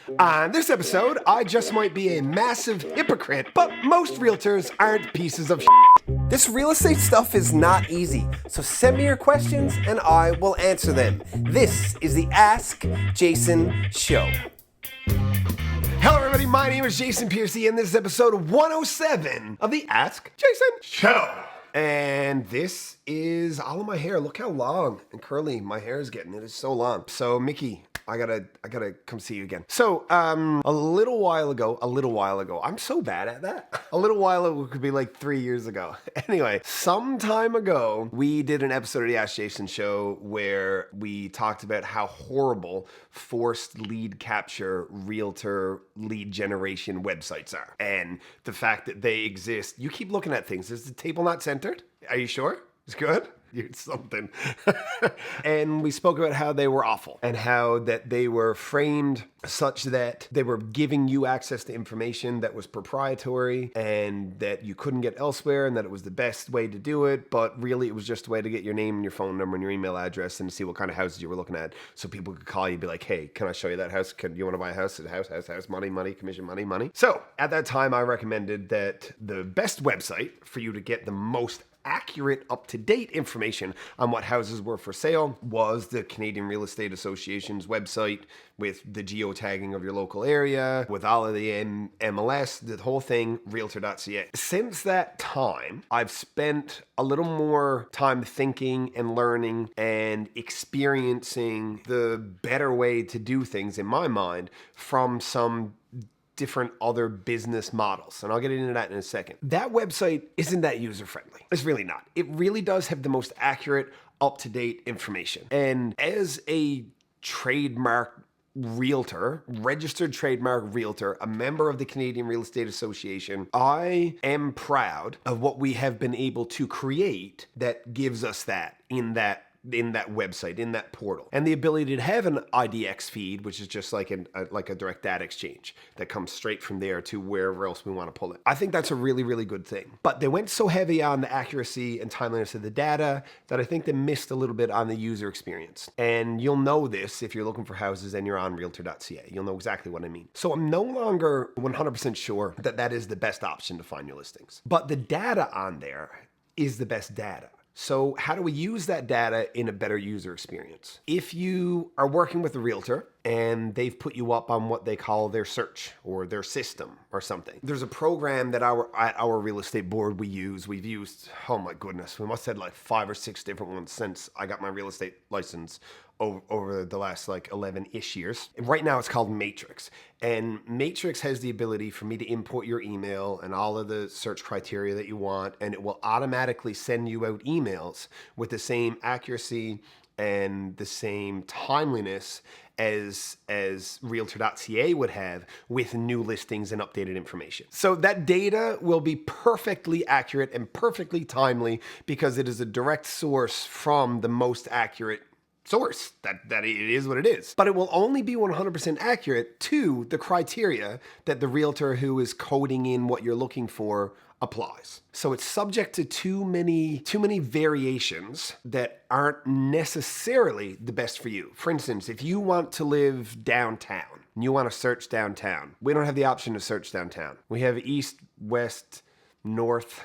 On this episode, I just might be a massive hypocrite, but most realtors aren't pieces of shit. This real estate stuff is not easy, so send me your questions and I will answer them. This is the Ask Jason Show. Hello everybody, my name is Jason Piercey and this is episode 107 of the Ask Jason Show. And this is all of my hair. Look how long and curly my hair is getting. It is so long. So Mickey, I gotta come see you again. So, a little while ago, I'm so bad at that. A little while ago could be like 3 years ago. Anyway, some time ago, we did an episode of the Ask Jason Show where we talked about how horrible forced lead capture realtor lead generation websites are. And the fact that they exist. You keep looking at things. Is the table not centered? Are you sure? It's good? You're something. And we spoke about how they were awful and how that they were framed such that they were giving you access to information that was proprietary and that you couldn't get elsewhere and that it was the best way to do it. But really, it was just a way to get your name and your phone number and your email address and see what kind of houses you were looking at. So people could call you and be like, hey, can I show you that house? You want to buy a house? House, money, commission, money. So at that time, I recommended that the best website for you to get the most accurate, up-to-date information on what houses were for sale was the Canadian Real Estate Association's website with the geotagging of your local area, with all of the MLS, the whole thing, realtor.ca. Since that time, I've spent a little more time thinking and learning and experiencing the better way to do things in my mind from some different other business models. And I'll get into that in a second. That website isn't that user-friendly. It's really not. It really does have the most accurate, up-to-date information. And as a trademark realtor, registered trademark realtor, a member of the Canadian Real Estate Association, I am proud of what we have been able to create that gives us that in that website, in that portal. And the ability to have an IDX feed, which is just like a direct data exchange that comes straight from there to wherever else we want to pull it. I think that's a really, really good thing. But they went so heavy on the accuracy and timeliness of the data that I think they missed a little bit on the user experience. And you'll know this if you're looking for houses and you're on realtor.ca. You'll know exactly what I mean. So I'm no longer 100% sure that that is the best option to find your listings. But the data on there is the best data. So how do we use that data in a better user experience? If you are working with a realtor and they've put you up on what they call their search or their system or something, there's a program that at our real estate board we've used, oh my goodness, we must have had like 5 or 6 different ones since I got my real estate license over the last like 11-ish years. Right now it's called Matrix. And Matrix has the ability for me to import your email and all of the search criteria that you want, and it will automatically send you out emails with the same accuracy and the same timeliness as realtor.ca would have with new listings and updated information. So that data will be perfectly accurate and perfectly timely because it is a direct source from the most accurate source. That it is what it is. But it will only be 100% accurate to the criteria that the realtor who is coding in what you're looking for applies. So it's subject to too many variations that aren't necessarily the best for you. For instance, if you want to live downtown and you want to search downtown, we don't have the option to search downtown. We have east, west, north,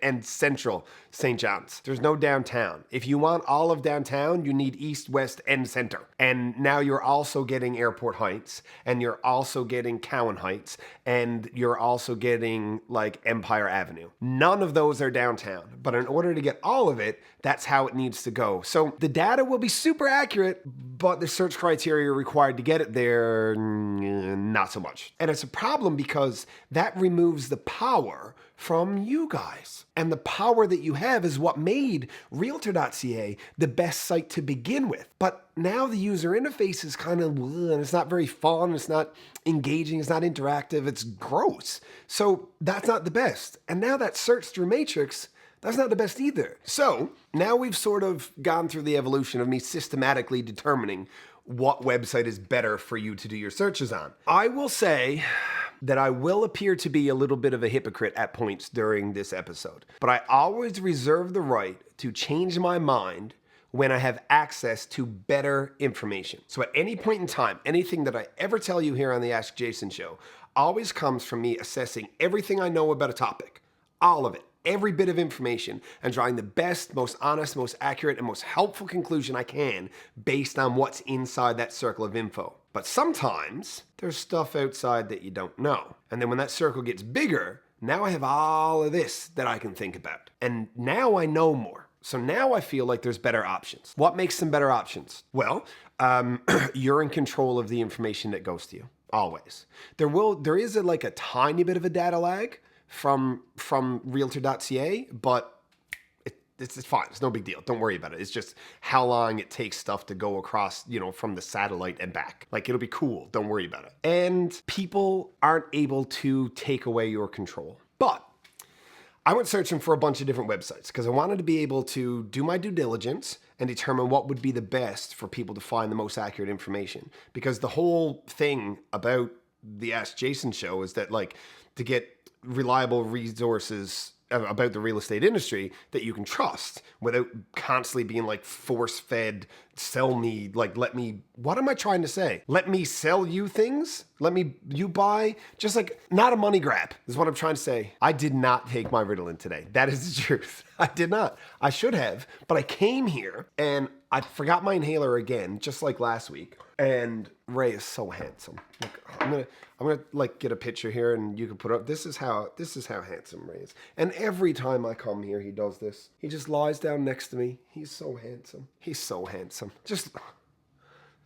and central St. John's. There's no downtown. If you want all of downtown, you need east, west, and center. And now you're also getting Airport Heights, and you're also getting Cowan Heights, and you're also getting like Empire Avenue. None of those are downtown, but in order to get all of it, that's how it needs to go. So the data will be super accurate, but the search criteria required to get it there, not so much. And it's a problem because that removes the power from you guys. And the power that you have is what made realtor.ca the best site to begin with. But now the user interface is kind of, and it's not very fun, it's not engaging, it's not interactive, it's gross. So that's not the best. And now that search through Matrix, that's not the best either. So now we've sort of gone through the evolution of me systematically determining what website is better for you to do your searches on. I will say that I will appear to be a little bit of a hypocrite at points during this episode, but I always reserve the right to change my mind when I have access to better information. So at any point in time, anything that I ever tell you here on the Ask Jason show always comes from me assessing everything I know about a topic, all of it, every bit of information, and drawing the best, most honest, most accurate, and most helpful conclusion I can based on what's inside that circle of info. But sometimes there's stuff outside that you don't know. And then when that circle gets bigger, now I have all of this that I can think about. And now I know more. So now I feel like there's better options. What makes some better options? Well, you're in control of the information that goes to you, always. There is like a tiny bit of a data lag from realtor.ca, but it's fine. It's no big deal. Don't worry about it. It's just how long it takes stuff to go across, from the satellite and back. Like, it'll be cool. Don't worry about it. And people aren't able to take away your control. But I went searching for a bunch of different websites because I wanted to be able to do my due diligence and determine what would be the best for people to find the most accurate information. Because the whole thing about the Ask Jason show is that, like, to get reliable resources about the real estate industry that you can trust without constantly being like force-fed, sell me, like what am I trying to say? Let me sell you things? You buy? Just like, not a money grab is what I'm trying to say. I did not take my Ritalin today. That is the truth. I did not. I should have, but I came here and I forgot my inhaler again, just like last week. And Ray is so handsome. Look, I'm gonna like get a picture here and you can put up. This is how handsome Ray is. And every time I come here, he does this. He just lies down next to me. He's so handsome. He's so handsome. Just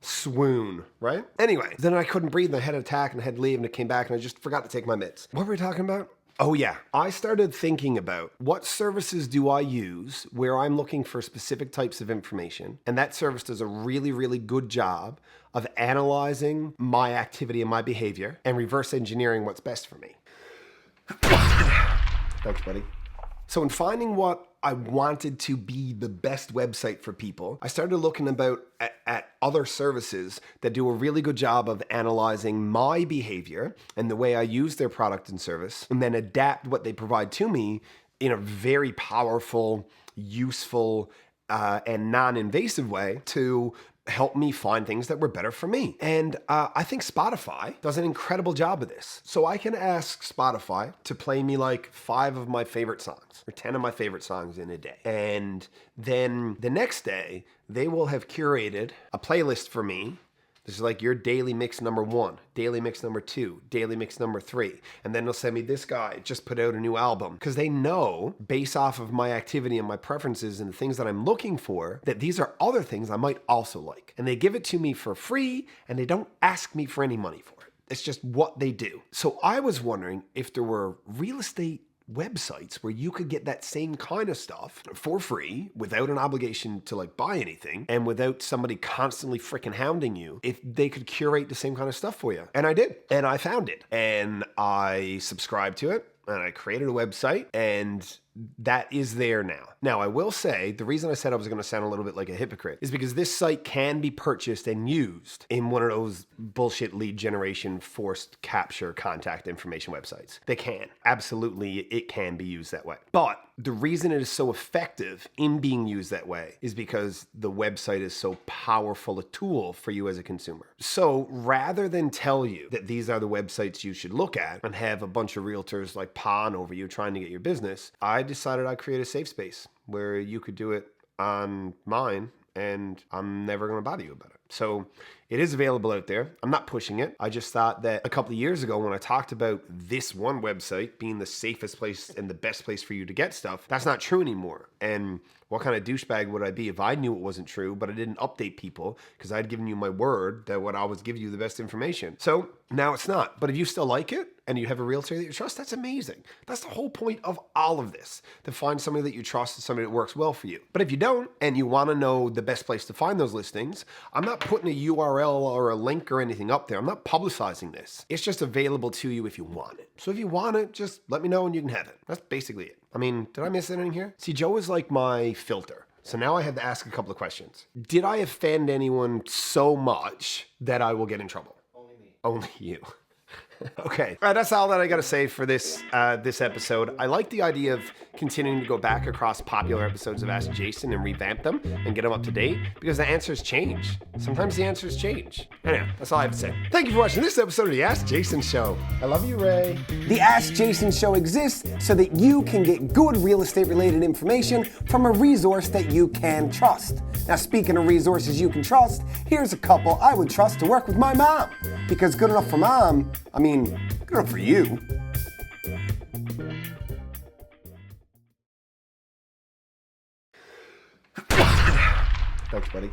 swoon, right? Anyway, then I couldn't breathe and I had an attack and I had to leave and I came back and I just forgot to take my meds. What were we talking about? Oh yeah, I started thinking about what services do I use where I'm looking for specific types of information, and that service does a really, really good job of analyzing my activity and my behavior and reverse engineering what's best for me. Thanks, buddy. So in finding what I wanted to be the best website for people, I started looking at other services that do a really good job of analyzing my behavior and the way I use their product and service, and then adapt what they provide to me in a very powerful, useful, and non-invasive way to help me find things that were better for me. And I think Spotify does an incredible job of this. So I can ask Spotify to play me like 5 of my favorite songs or 10 of my favorite songs in a day. And then the next day, they will have curated a playlist for me. This is like your daily mix number 1, daily mix number 2, daily mix number 3. And then they'll send me, this guy just put out a new album. Because they know, based off of my activity and my preferences and the things that I'm looking for, that these are other things I might also like. And they give it to me for free, and they don't ask me for any money for it. It's just what they do. So I was wondering if there were real estate websites where you could get that same kind of stuff for free without an obligation to like buy anything and without somebody constantly freaking hounding you, if they could curate the same kind of stuff for you. And I did. And I found it. And I subscribed to it. And I created a website, and that is there now. Now, I will say, the reason I said I was going to sound a little bit like a hypocrite is because this site can be purchased and used in one of those bullshit lead generation, forced capture contact information websites. They can. Absolutely, it can be used that way. But the reason it is so effective in being used that way is because the website is so powerful a tool for you as a consumer. So rather than tell you that these are the websites you should look at and have a bunch of realtors like pawing over you trying to get your business, I decided I'd create a safe space where you could do it on mine and I'm never going to bother you about it. So it is available out there. I'm not pushing it. I just thought that a couple of years ago when I talked about this one website being the safest place and the best place for you to get stuff, that's not true anymore. And what kind of douchebag would I be if I knew it wasn't true, but I didn't update people because I'd given you my word that would always give you the best information. So now it's not. But if you still like it and you have a realtor that you trust, that's amazing. That's the whole point of all of this, to find somebody that you trust and somebody that works well for you. But if you don't and you want to know the best place to find those listings, I'm not putting a URL or a link or anything up there. I'm not publicizing this. It's just available to you if you want it. So if you want it, just let me know and you can have it. That's basically it. I mean, did I miss anything here? See, Joe is like my filter. So now I had to ask a couple of questions. Did I offend anyone so much that I will get in trouble? Only me. Only you. Okay, that's all that I gotta say for this this episode. I like the idea of continuing to go back across popular episodes of Ask Jason and revamp them and get them up to date because the answers change. Sometimes the answers change. Anyway, that's all I have to say. Thank you for watching this episode of the Ask Jason Show. I love you, Ray. The Ask Jason Show exists so that you can get good real estate related information from a resource that you can trust. Now, speaking of resources you can trust, here's a couple I would trust to work with my mom. Because good enough for mom, I mean, good enough for you. Thanks, buddy.